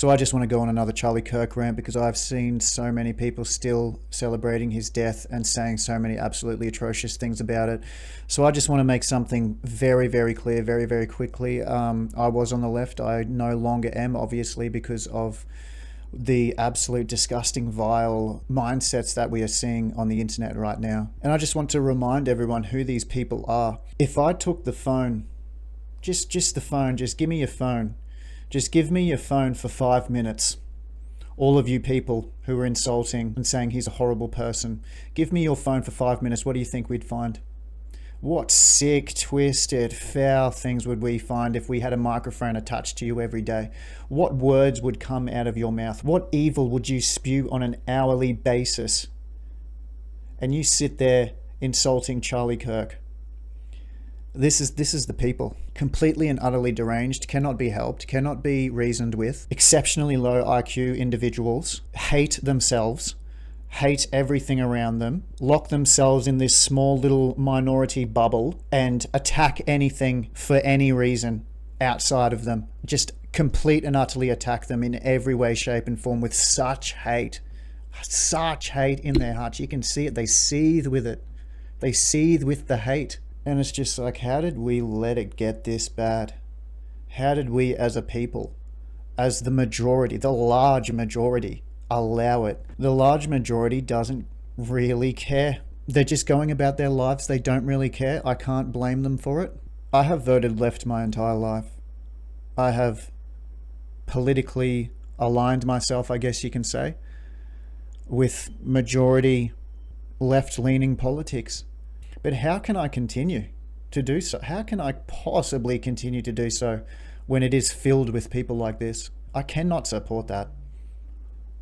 So I just want to go on another Charlie Kirk rant because I've seen so many people still celebrating his death and saying so many absolutely atrocious things about it. So I just want to make something very, very clear, very, very quickly. I was on the left. I no longer am, obviously, because of the absolute disgusting, vile mindsets that we are seeing on the internet right now. And I just want to remind everyone who these people are. If I took the phone, just the phone, just give me your phone. Just give me your phone for 5 minutes. All of you people who are insulting and saying he's a horrible person, give me your phone for 5 minutes. What do you think we'd find? What sick, twisted, foul things would we find if we had a microphone attached to you every day? What words would come out of your mouth? What evil would you spew on an hourly basis? And you sit there insulting Charlie Kirk. This is the people. Completely and utterly deranged, cannot be helped, cannot be reasoned with. Exceptionally low IQ individuals, hate themselves, hate everything around them, lock themselves in this small little minority bubble and attack anything for any reason outside of them. Just complete and utterly attack them in every way, shape and form with such hate in their hearts. You can see it. They seethe with it. They seethe with the hate. And it's just like, how did we let it get this bad? How did we as a people, as the majority, the large majority, allow it? The large majority doesn't really care. They're just going about their lives. They don't really care. I can't blame them for it. I have voted left my entire life. I have politically aligned myself, I guess you can say, with majority left-leaning politics. But how can I continue to do so? How can I possibly continue to do so when it is filled with people like this? I cannot support that.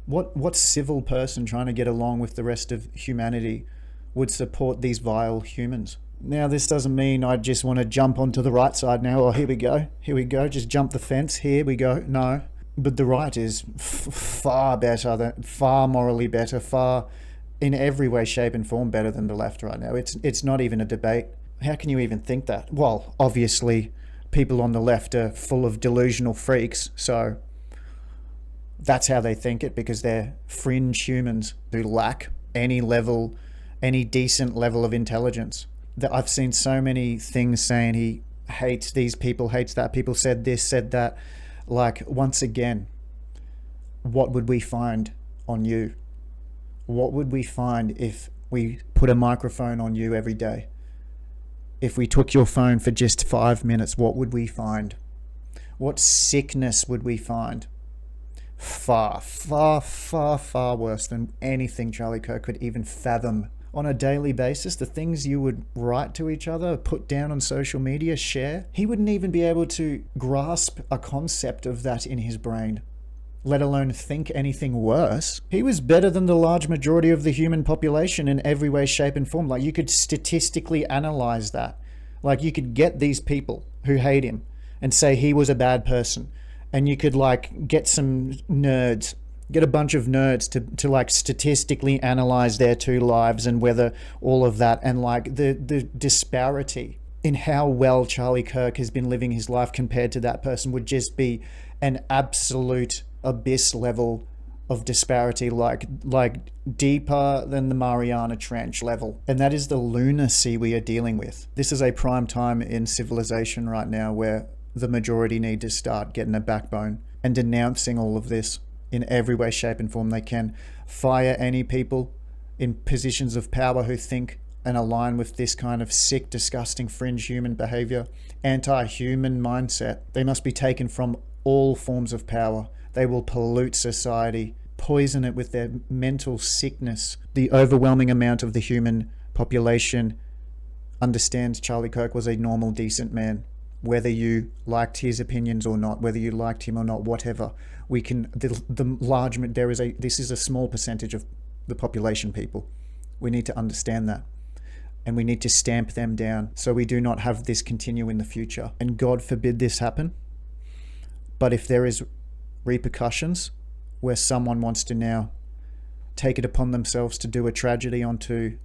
What civil person trying to get along with the rest of humanity would support these vile humans? Now, this doesn't mean I just want to jump onto the right side now. Oh, here we go, just jump the fence, here we go. No, but the right is far better, far morally better, far in every way, shape and form better than the left right now. It's not even a debate. How can you even think that? Well, obviously people on the left are full of delusional freaks, so that's how they think it, because they're fringe humans who lack any decent level of intelligence. I've seen so many things saying he hates these people, hates that, people said this, said that. Like, once again, what would we find on you? What would we find if we put a microphone on you every day? If we took your phone for just 5 minutes, what would we find? What sickness would we find? Far, far, far, far worse than anything Charlie Kirk could even fathom. On a daily basis, the things you would write to each other, put down on social media, share, he wouldn't even be able to grasp a concept of that in his brain, let alone think anything worse. He was better than the large majority of the human population in every way, shape and form. Like, you could statistically analyze that. Like, you could get these people who hate him and say he was a bad person. And you could like get some nerds, get a bunch of nerds to like statistically analyze their two lives and whether all of that, and like the disparity in how well Charlie Kirk has been living his life compared to that person would just be an absolute abyss level of disparity, like deeper than the Mariana Trench level. And that is the lunacy we are dealing with. This is a prime time in civilization right now where the majority need to start getting a backbone and denouncing all of this in every way, shape and form they can. Fire any people in positions of power who think and align with this kind of sick, disgusting, fringe human behavior, anti-human mindset. They must be taken from all forms of power. They will pollute society, poison it with their mental sickness. The overwhelming amount of the human population understands Charlie Kirk was a normal, decent man. Whether you liked his opinions or not, whether you liked him or not, whatever, we can, this is a small percentage of the population, people. We need to understand that. And we need to stamp them down so we do not have this continue in the future. And God forbid this happen. But if there is repercussions where someone wants to now take it upon themselves to do a tragedy onto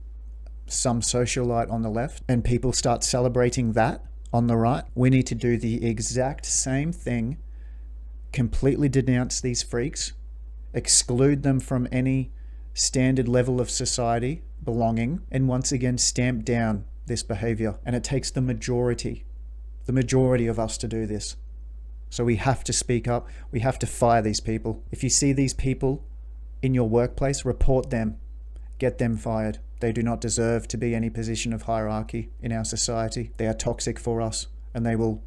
some socialite on the left, and people start celebrating that on the right, we need to do the exact same thing completely denounce these freaks, exclude them from any standard level of society belonging, and once again stamp down this behavior. And it takes the majority of us to do this. So we have to speak up. We have to fire these people. If you see these people in your workplace, report them. Get them fired. They do not deserve to be any position of hierarchy in our society. They are toxic for us, and they will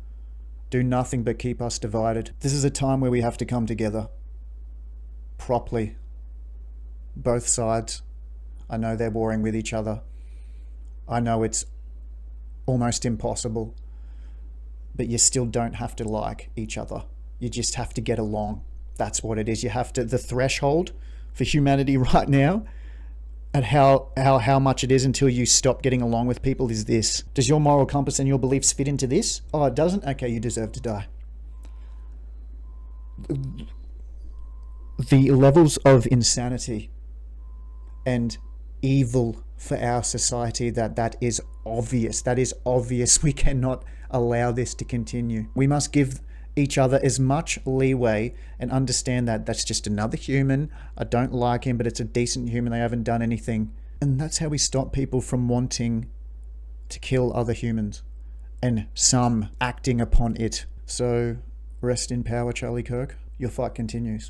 do nothing but keep us divided. This is a time where we have to come together properly. Both sides. I know they're warring with each other. I know it's almost impossible, but you still don't have to like each other. You just have to get along. That's what it is. You have to, the threshold for humanity right now, and how much it is until you stop getting along with people, is this. Does your moral compass and your beliefs fit into this? Oh, it doesn't? Okay, you deserve to die. The levels of insanity and evil for our society, that is obvious. That is obvious. We cannot allow this to continue. We must give each other as much leeway and understand that that's just another human. I don't like him, but it's a decent human. They haven't done anything. And that's how we stop people from wanting to kill other humans, and some acting upon it. So rest in power, Charlie Kirk. Your fight continues.